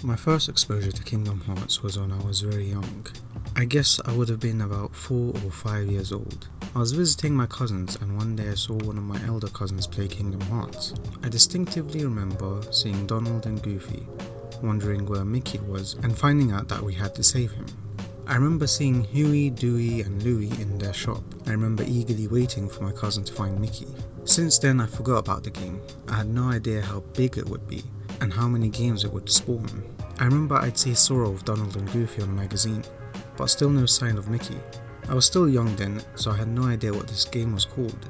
My first exposure to Kingdom Hearts was when I was very young. I guess I would have been about 4 or 5 years old. I was visiting my cousins and one day I saw one of my elder cousins play Kingdom Hearts. I distinctively remember seeing Donald and Goofy, wondering where Mickey was and finding out that we had to save him. I remember seeing Huey, Dewey and Louie in their shop. I remember eagerly waiting for my cousin to find Mickey. Since then I forgot about the game. I had no idea how big it would be and how many games it would spawn. I remember I'd see Sora with Donald and Goofy on the magazine, but still no sign of Mickey. I was still young then, so I had no idea what this game was called,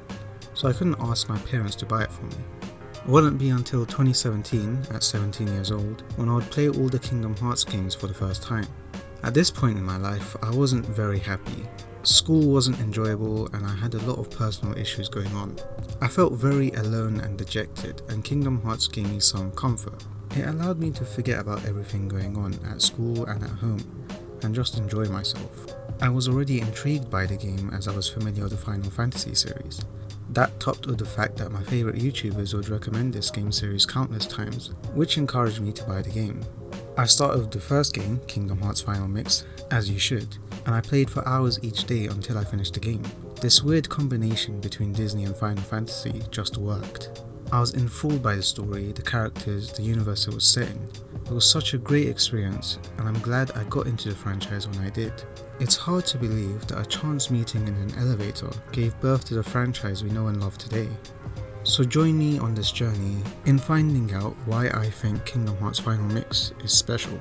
so I couldn't ask my parents to buy it for me. It wouldn't be until 2017, at 17 years old, when I would play all the Kingdom Hearts games for the first time. At this point in my life, I wasn't very happy. School wasn't enjoyable and I had a lot of personal issues going on. I felt very alone and dejected, and Kingdom Hearts gave me some comfort. It allowed me to forget about everything going on at school and at home, and just enjoy myself. I was already intrigued by the game as I was familiar with the Final Fantasy series. That topped with the fact that my favourite YouTubers would recommend this game series countless times, which encouraged me to buy the game. I started with the first game, Kingdom Hearts Final Mix, as you should, and I played for hours each day until I finished the game. This weird combination between Disney and Final Fantasy just worked. I was enthralled by the story, the characters, the universe it was set in. It was such a great experience, and I'm glad I got into the franchise when I did. It's hard to believe that a chance meeting in an elevator gave birth to the franchise we know and love today. So join me on this journey in finding out why I think Kingdom Hearts Final Mix is special.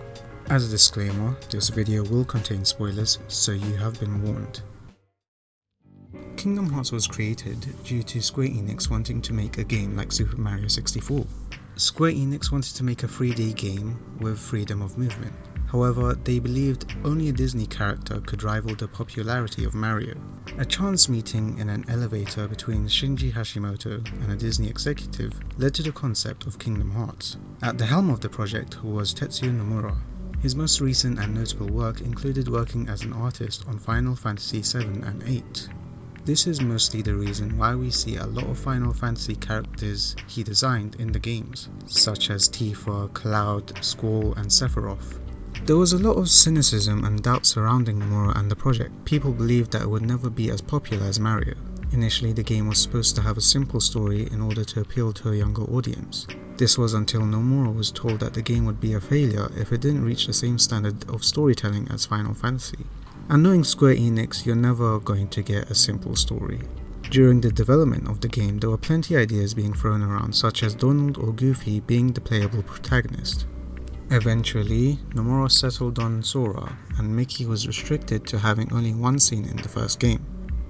As a disclaimer, this video will contain spoilers, so you have been warned. Kingdom Hearts was created due to Square Enix wanting to make a game like Super Mario 64. Square Enix wanted to make a 3D game with freedom of movement. However, they believed only a Disney character could rival the popularity of Mario. A chance meeting in an elevator between Shinji Hashimoto and a Disney executive led to the concept of Kingdom Hearts. At the helm of the project was Tetsuya Nomura. His most recent and notable work included working as an artist on Final Fantasy 7 and 8. This is mostly the reason why we see a lot of Final Fantasy characters he designed in the games, such as Tifa, Cloud, Squall and Sephiroth. There was a lot of cynicism and doubt surrounding Nomura and the project. People believed that it would never be as popular as Mario. Initially, the game was supposed to have a simple story in order to appeal to a younger audience. This was until Nomura was told that the game would be a failure if it didn't reach the same standard of storytelling as Final Fantasy. And knowing Square Enix, you're never going to get a simple story. During the development of the game, there were plenty of ideas being thrown around, such as Donald or Goofy being the playable protagonist. Eventually, Nomura settled on Sora, and Mickey was restricted to having only one scene in the first game.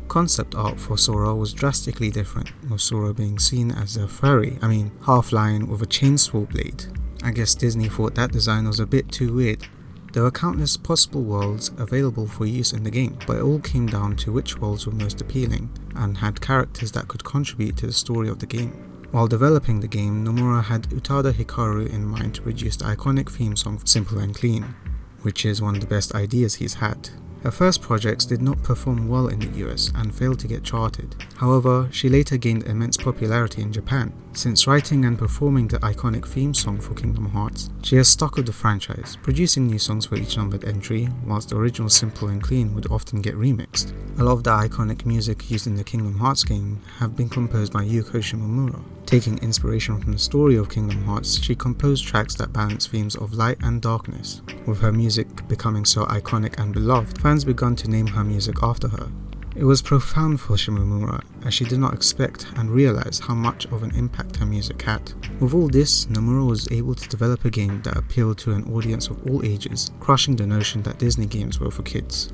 Concept art for Sora was drastically different, with Sora being seen as a half-lion with a chainsaw blade. I guess Disney thought that design was a bit too weird. There were countless possible worlds available for use in the game, but it all came down to which worlds were most appealing, and had characters that could contribute to the story of the game. While developing the game, Nomura had Utada Hikaru in mind to produce the iconic theme song Simple and Clean, which is one of the best ideas he's had. Her first projects did not perform well in the US and failed to get charted. However, she later gained immense popularity in Japan. Since writing and performing the iconic theme song for Kingdom Hearts, she has stuck with the franchise, producing new songs for each numbered entry, whilst the original Simple and Clean would often get remixed. A lot of the iconic music used in the Kingdom Hearts game have been composed by Yuko Shimomura. Taking inspiration from the story of Kingdom Hearts, she composed tracks that balance themes of light and darkness. With her music becoming so iconic and beloved, fans began to name her music after her. It was profound for Shimomura, as she did not expect and realize how much of an impact her music had. With all this, Nomura was able to develop a game that appealed to an audience of all ages, crushing the notion that Disney games were for kids.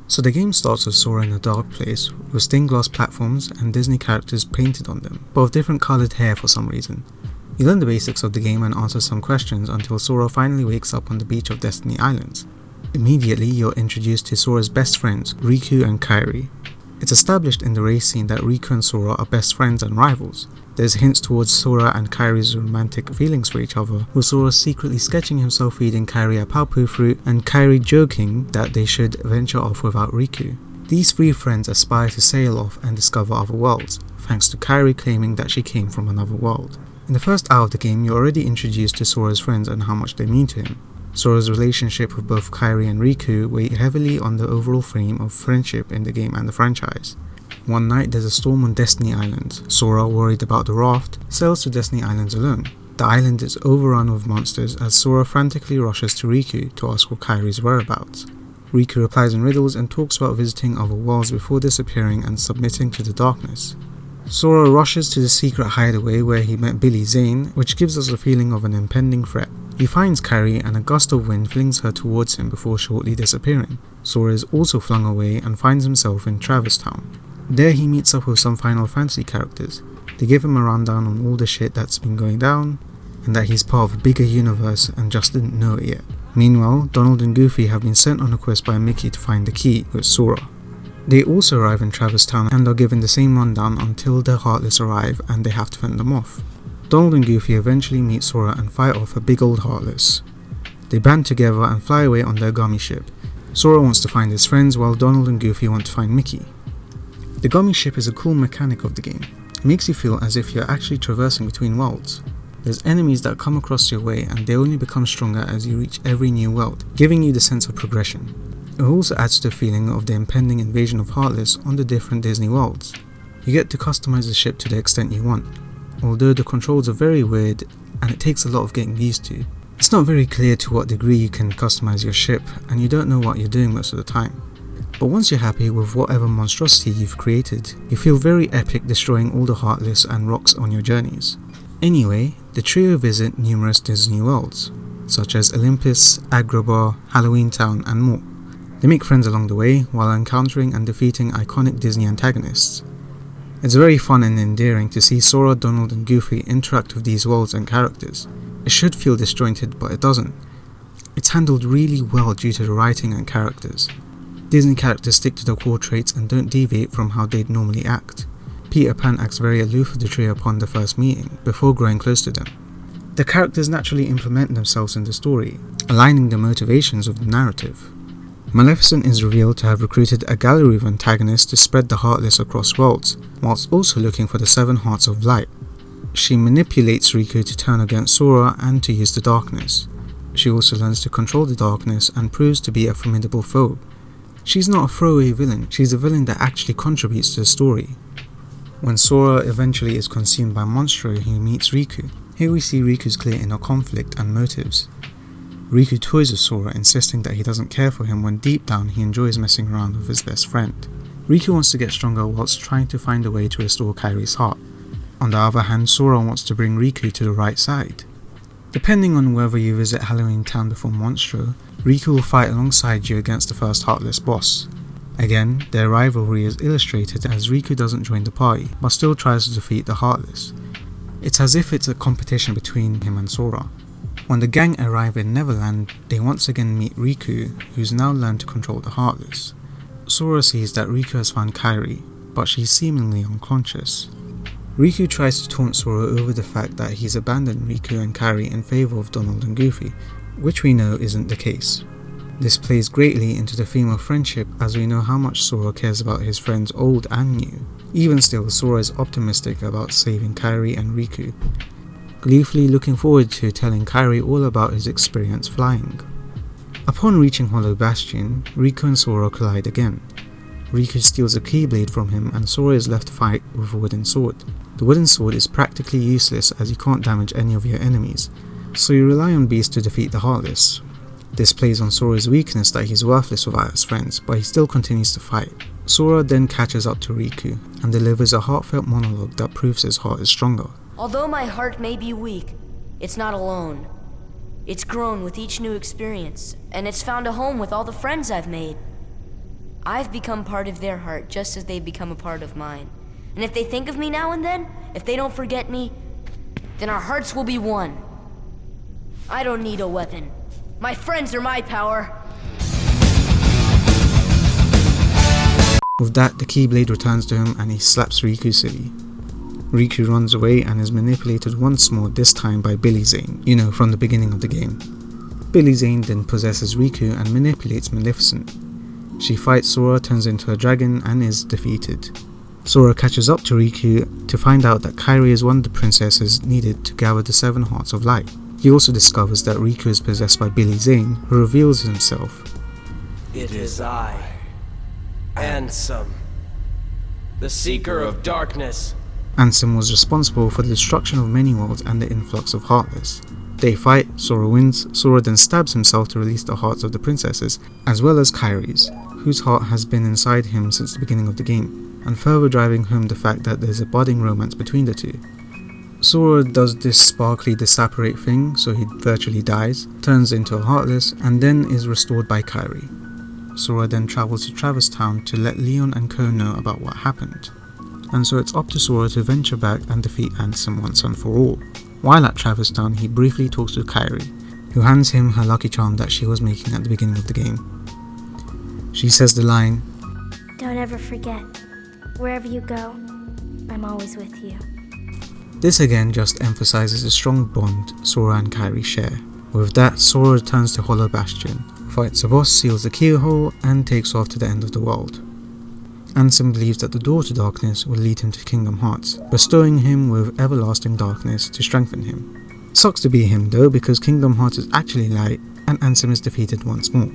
So the game starts with Sora in a dark place, with stained glass platforms and Disney characters painted on them, but with different coloured hair for some reason. You learn the basics of the game and answer some questions until Sora finally wakes up on the beach of Destiny Islands. Immediately, you're introduced to Sora's best friends, Riku and Kairi. It's established in the race scene that Riku and Sora are best friends and rivals. There's hints towards Sora and Kairi's romantic feelings for each other, with Sora secretly sketching himself feeding Kairi a Paopu fruit and Kairi joking that they should venture off without Riku. These three friends aspire to sail off and discover other worlds, thanks to Kairi claiming that she came from another world. In the first hour of the game, you're already introduced to Sora's friends and how much they mean to him. Sora's relationship with both Kairi and Riku weigh heavily on the overall theme of friendship in the game and the franchise. One night there's a storm on Destiny Island. Sora, worried about the raft, sails to Destiny Islands alone. The island is overrun with monsters as Sora frantically rushes to Riku to ask for Kairi's whereabouts. Riku replies in riddles and talks about visiting other worlds before disappearing and submitting to the darkness. Sora rushes to the secret hideaway where he met Billy Zane, which gives us a feeling of an impending threat. He finds Kairi and a gust of wind flings her towards him before shortly disappearing. Sora is also flung away and finds himself in Traverse Town. There he meets up with some Final Fantasy characters. They give him a rundown on all the shit that's been going down, and that he's part of a bigger universe and just didn't know it yet. Meanwhile, Donald and Goofy have been sent on a quest by Mickey to find the key with Sora. They also arrive in Traverse Town and are given the same rundown until the Heartless arrive and they have to fend them off. Donald and Goofy eventually meet Sora and fight off a big old Heartless. They band together and fly away on their gummy ship. Sora wants to find his friends while Donald and Goofy want to find Mickey. The gummy ship is a cool mechanic of the game. It makes you feel as if you're actually traversing between worlds. There's enemies that come across your way and they only become stronger as you reach every new world, giving you the sense of progression. It also adds to the feeling of the impending invasion of Heartless on the different Disney worlds. You get to customize the ship to the extent you want, although the controls are very weird and it takes a lot of getting used to. It's not very clear to what degree you can customize your ship and you don't know what you're doing most of the time. But once you're happy with whatever monstrosity you've created, you feel very epic destroying all the Heartless and rocks on your journeys. Anyway, the trio visit numerous Disney worlds, such as Olympus, Agrabah, Halloween Town and more. They make friends along the way while encountering and defeating iconic Disney antagonists. It's very fun and endearing to see Sora, Donald and Goofy interact with these worlds and characters. It should feel disjointed, but it doesn't. It's handled really well due to the writing and characters. Disney characters stick to their core traits and don't deviate from how they'd normally act. Peter Pan acts very aloof with the trio upon the first meeting, before growing close to them. The characters naturally implement themselves in the story, aligning the motivations of the narrative. Maleficent is revealed to have recruited a gallery of antagonists to spread the Heartless across worlds, whilst also looking for the 7 Hearts of Light. She manipulates Riku to turn against Sora and to use the darkness. She also learns to control the darkness and proves to be a formidable foe. She's not a throwaway villain, she's a villain that actually contributes to the story. When Sora eventually is consumed by Monstro, he meets Riku. Here we see Riku's clear inner conflict and motives. Riku toys with Sora, insisting that he doesn't care for him when deep down he enjoys messing around with his best friend. Riku wants to get stronger whilst trying to find a way to restore Kairi's heart. On the other hand, Sora wants to bring Riku to the right side. Depending on whether you visit Halloween Town before Monstro, Riku will fight alongside you against the first Heartless boss. Again, their rivalry is illustrated as Riku doesn't join the party, but still tries to defeat the Heartless. It's as if it's a competition between him and Sora. When the gang arrive in Neverland, they once again meet Riku, who's now learned to control the Heartless. Sora sees that Riku has found Kairi, but she's seemingly unconscious. Riku tries to taunt Sora over the fact that he's abandoned Riku and Kairi in favour of Donald and Goofy, which we know isn't the case. This plays greatly into the theme of friendship as we know how much Sora cares about his friends old and new. Even still, Sora is optimistic about saving Kairi and Riku, gleefully looking forward to telling Kairi all about his experience flying. Upon reaching Hollow Bastion, Riku and Sora collide again. Riku steals a Keyblade from him and Sora is left to fight with a wooden sword. The wooden sword is practically useless as you can't damage any of your enemies, so you rely on Beast to defeat the Heartless. This plays on Sora's weakness that he's worthless without his friends, but he still continues to fight. Sora then catches up to Riku and delivers a heartfelt monologue that proves his heart is stronger. Although my heart may be weak, it's not alone. It's grown with each new experience, and it's found a home with all the friends I've made. I've become part of their heart just as they've become a part of mine. And if they think of me now and then, if they don't forget me, then our hearts will be one. I don't need a weapon. My friends are my power. With that, the Keyblade returns to him and he slaps Riku silly. Riku runs away and is manipulated once more, this time by Billy Zane, from the beginning of the game. Billy Zane then possesses Riku and manipulates Maleficent. She fights Sora, turns into a dragon and is defeated. Sora catches up to Riku to find out that Kairi is one of the princesses needed to gather the 7 Hearts of Light. He also discovers that Riku is possessed by Billy Zane, who reveals himself. It is I, Ansem, the Seeker of Darkness. Ansem was responsible for the destruction of many worlds and the influx of Heartless. They fight, Sora wins, Sora then stabs himself to release the hearts of the princesses, as well as Kairi's, whose heart has been inside him since the beginning of the game, and further driving home the fact that there's a budding romance between the two. Sora does this sparkly disapparate thing, so he virtually dies, turns into a Heartless, and then is restored by Kairi. Sora then travels to Traverse Town to let Leon and Ko know about what happened. And so it's up to Sora to venture back and defeat Ansem once and for all. While at Traverse Town, he briefly talks to Kairi, who hands him her lucky charm that she was making at the beginning of the game. She says the line, "Don't ever forget, wherever you go, I'm always with you." This again just emphasizes the strong bond Sora and Kairi share. With that, Sora returns to Hollow Bastion, fights a boss, seals the keyhole, and takes off to the end of the world. Ansem believes that the door to darkness will lead him to Kingdom Hearts, bestowing him with everlasting darkness to strengthen him. Sucks to be him though, because Kingdom Hearts is actually light, and Ansem is defeated once more.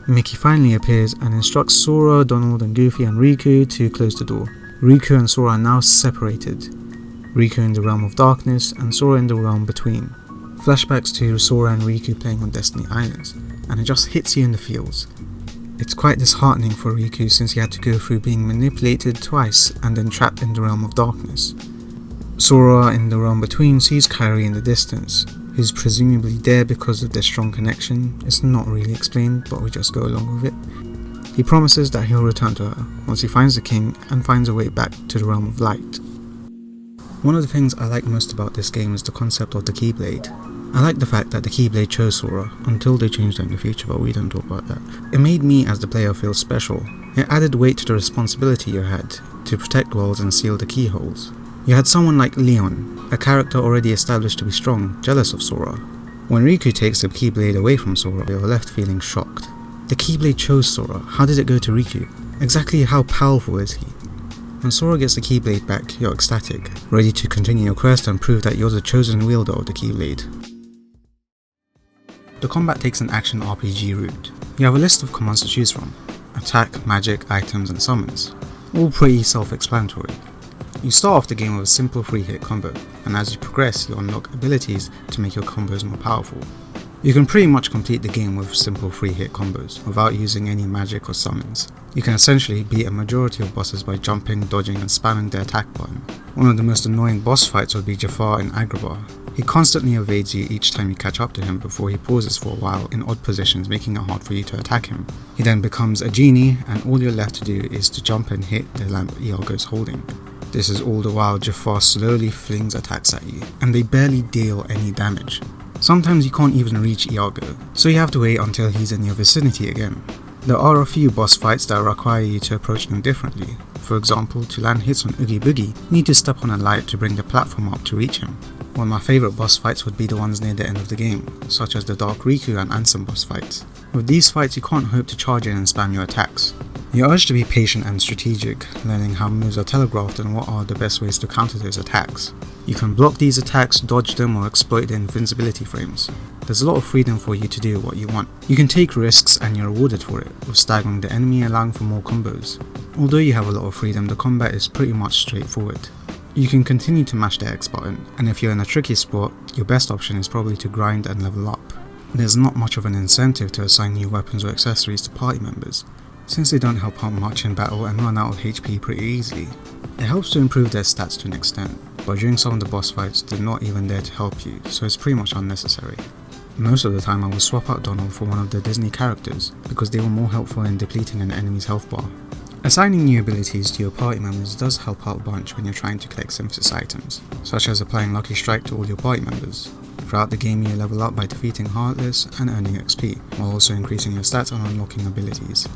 Mickey finally appears and instructs Sora, Donald and Goofy and Riku to close the door. Riku and Sora are now separated. Riku in the realm of darkness and Sora in the realm between. Flashbacks to Sora and Riku playing on Destiny Islands, and it just hits you in the feels. It's quite disheartening for Riku since he had to go through being manipulated twice and then trapped in the realm of darkness. Sora in the realm between sees Kairi in the distance, who's presumably there because of their strong connection. It's not really explained, but we just go along with it. He promises that he'll return to her once he finds the king and finds a way back to the realm of light. One of the things I like most about this game is the concept of the Keyblade. I like the fact that the Keyblade chose Sora, until they changed it in the future, but we don't talk about that. It made me as the player feel special. It added weight to the responsibility you had to protect worlds and seal the keyholes. You had someone like Leon, a character already established to be strong, jealous of Sora. When Riku takes the Keyblade away from Sora, you're left feeling shocked. The Keyblade chose Sora, how did it go to Riku? Exactly how powerful is he? When Sora gets the Keyblade back, you're ecstatic, ready to continue your quest and prove that you're the chosen wielder of the Keyblade. The combat takes an action RPG route. You have a list of commands to choose from: attack, magic, items and summons. All pretty self-explanatory. You start off the game with a simple 3-hit combo, and as you progress you unlock abilities to make your combos more powerful. You can pretty much complete the game with simple 3-hit combos, without using any magic or summons. You can essentially beat a majority of bosses by jumping, dodging and spamming the attack button. One of the most annoying boss fights would be Jafar in Agrabah. He constantly evades you each time you catch up to him before he pauses for a while in odd positions, making it hard for you to attack him. He then becomes a genie and all you're left to do is to jump and hit the lamp Iago is holding. This is all the while Jafar slowly flings attacks at you, and they barely deal any damage. Sometimes you can't even reach Iago, so you have to wait until he's in your vicinity again. There are a few boss fights that require you to approach them differently. For example, to land hits on Oogie Boogie, you need to step on a light to bring the platform up to reach him. One of my favourite boss fights would be the ones near the end of the game, such as the Dark Riku and Ansem boss fights. With these fights you can't hope to charge in and spam your attacks. You're urged to be patient and strategic, learning how moves are telegraphed and what are the best ways to counter those attacks. You can block these attacks, dodge them or exploit the invincibility frames. There's a lot of freedom for you to do what you want. You can take risks and you're rewarded for it, with staggering the enemy allowing for more combos. Although you have a lot of freedom, the combat is pretty much straightforward. You can continue to mash the X button, and if you're in a tricky spot, your best option is probably to grind and level up. There's not much of an incentive to assign new weapons or accessories to party members, since they don't help out much in battle and run out of HP pretty easily. It helps to improve their stats to an extent, but during some of the boss fights they're not even there to help you, so it's pretty much unnecessary. Most of the time I will swap out Donald for one of the Disney characters, because they were more helpful in depleting an enemy's health bar. Assigning new abilities to your party members does help out a bunch when you're trying to collect synthesis items, such as applying Lucky Strike to all your party members. Throughout the game you level up by defeating Heartless and earning XP, while also increasing your stats and unlocking abilities.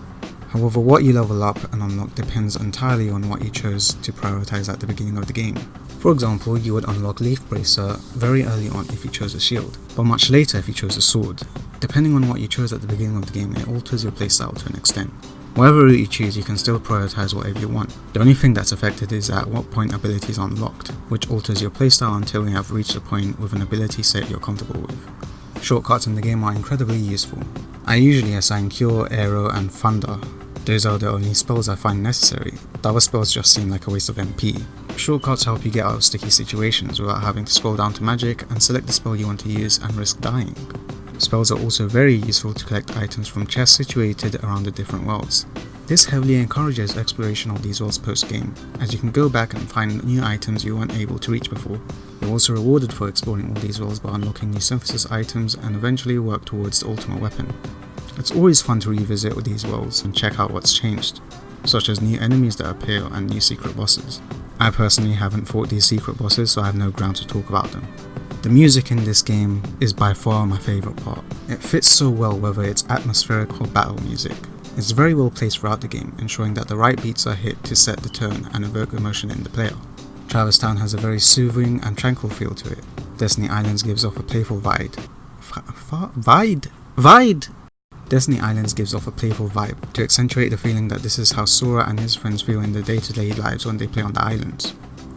However, what you level up and unlock depends entirely on what you chose to prioritize at the beginning of the game. For example, you would unlock Leaf Bracer very early on if you chose a shield, but much later if you chose a sword. Depending on what you chose at the beginning of the game, it alters your playstyle to an extent. Whatever route you choose, you can still prioritize whatever you want. The only thing that's affected is at what point abilities are unlocked, which alters your playstyle until you have reached a point with an ability set you're comfortable with. Shortcuts in the game are incredibly useful. I usually assign Cure, Arrow and Thunder. Those are the only spells I find necessary. The other spells just seem like a waste of MP. Shortcuts help you get out of sticky situations without having to scroll down to magic and select the spell you want to use and risk dying. Spells are also very useful to collect items from chests situated around the different worlds. This heavily encourages exploration of these worlds post-game, as you can go back and find new items you weren't able to reach before. You're also rewarded for exploring all these worlds by unlocking new synthesis items and eventually work towards the ultimate weapon. It's always fun to revisit these worlds and check out what's changed, such as new enemies that appear and new secret bosses. I personally haven't fought these secret bosses, so I have no ground to talk about them. The music in this game is by far my favourite part. It fits so well whether it's atmospheric or battle music. It's very well placed throughout the game, ensuring that the right beats are hit to set the tone and evoke emotion in the player. Traverse Town has a very soothing and tranquil feel to it. Destiny Islands gives off a playful Destiny Islands gives off a playful vibe to accentuate the feeling that this is how Sora and his friends feel in their day-to-day lives when they play on the islands.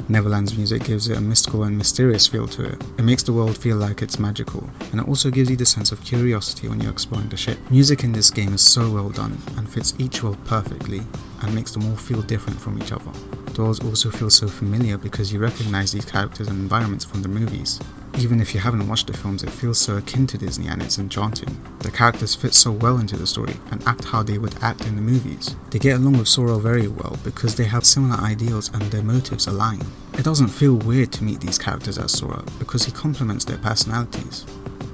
Neverland's music gives it a mystical and mysterious feel to it. It makes the world feel like it's magical, and it also gives you the sense of curiosity when you're exploring the ship. Music in this game is so well done and fits each world perfectly and makes them all feel different from each other. The worlds also feel so familiar because you recognize these characters and environments from the movies. Even if you haven't watched the films, it feels so akin to Disney and it's enchanting. The characters fit so well into the story and act how they would act in the movies. They get along with Sora very well because they have similar ideals and their motives align. It doesn't feel weird to meet these characters as Sora because he complements their personalities.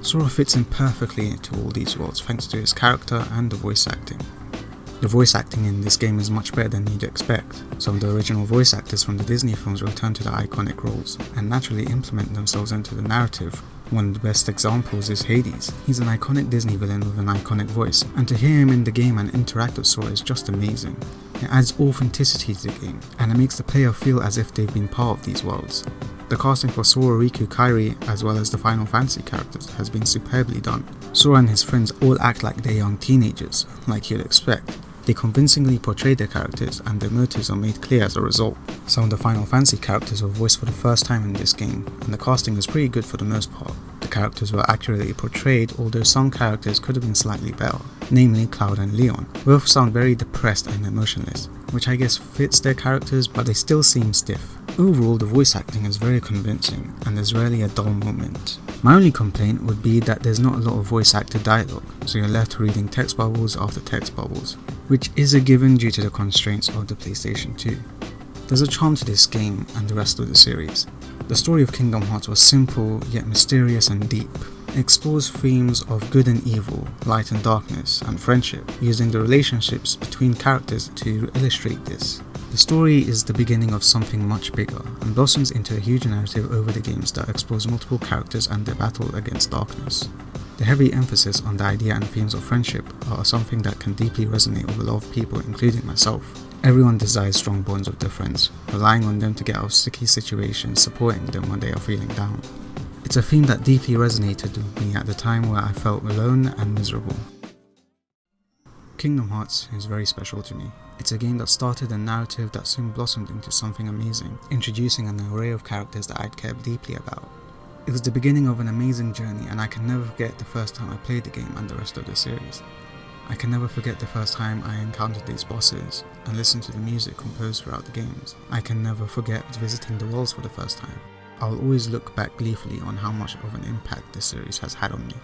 Sora fits in perfectly into all these worlds thanks to his character and the voice acting. The voice acting in this game is much better than you'd expect. Some of the original voice actors from the Disney films return to their iconic roles and naturally implement themselves into the narrative. One of the best examples is Hades. He's an iconic Disney villain with an iconic voice, and to hear him in the game and interact with Sora is just amazing. It adds authenticity to the game, and it makes the player feel as if they've been part of these worlds. The casting for Sora, Riku, Kairi, as well as the Final Fantasy characters has been superbly done. Sora and his friends all act like they're young teenagers, like you'd expect. They convincingly portray their characters and their motives are made clear as a result. Some of the Final Fantasy characters were voiced for the first time in this game, and the casting was pretty good for the most part. The characters were accurately portrayed, although some characters could have been slightly better, namely Cloud and Leon. Both sound very depressed and emotionless, which I guess fits their characters, but they still seem stiff. Overall, the voice acting is very convincing, and there's rarely a dull moment. My only complaint would be that there's not a lot of voice acted dialogue, so you're left reading text bubbles after text bubbles, which is a given due to the constraints of the PlayStation 2. There's a charm to this game and the rest of the series. The story of Kingdom Hearts was simple, yet mysterious and deep. It explores themes of good and evil, light and darkness, and friendship, using the relationships between characters to illustrate this. The story is the beginning of something much bigger, and blossoms into a huge narrative over the games that explores multiple characters and their battle against darkness. The heavy emphasis on the idea and themes of friendship are something that can deeply resonate with a lot of people, including myself. Everyone desires strong bonds with their friends, relying on them to get out of sticky situations, supporting them when they are feeling down. It's a theme that deeply resonated with me at the time where I felt alone and miserable. Kingdom Hearts is very special to me. It's a game that started a narrative that soon blossomed into something amazing, introducing an array of characters that I'd cared deeply about. It was the beginning of an amazing journey, and I can never forget the first time I played the game and the rest of the series. I can never forget the first time I encountered these bosses and listened to the music composed throughout the games. I can never forget visiting the worlds for the first time. I'll always look back gleefully on how much of an impact this series has had on me.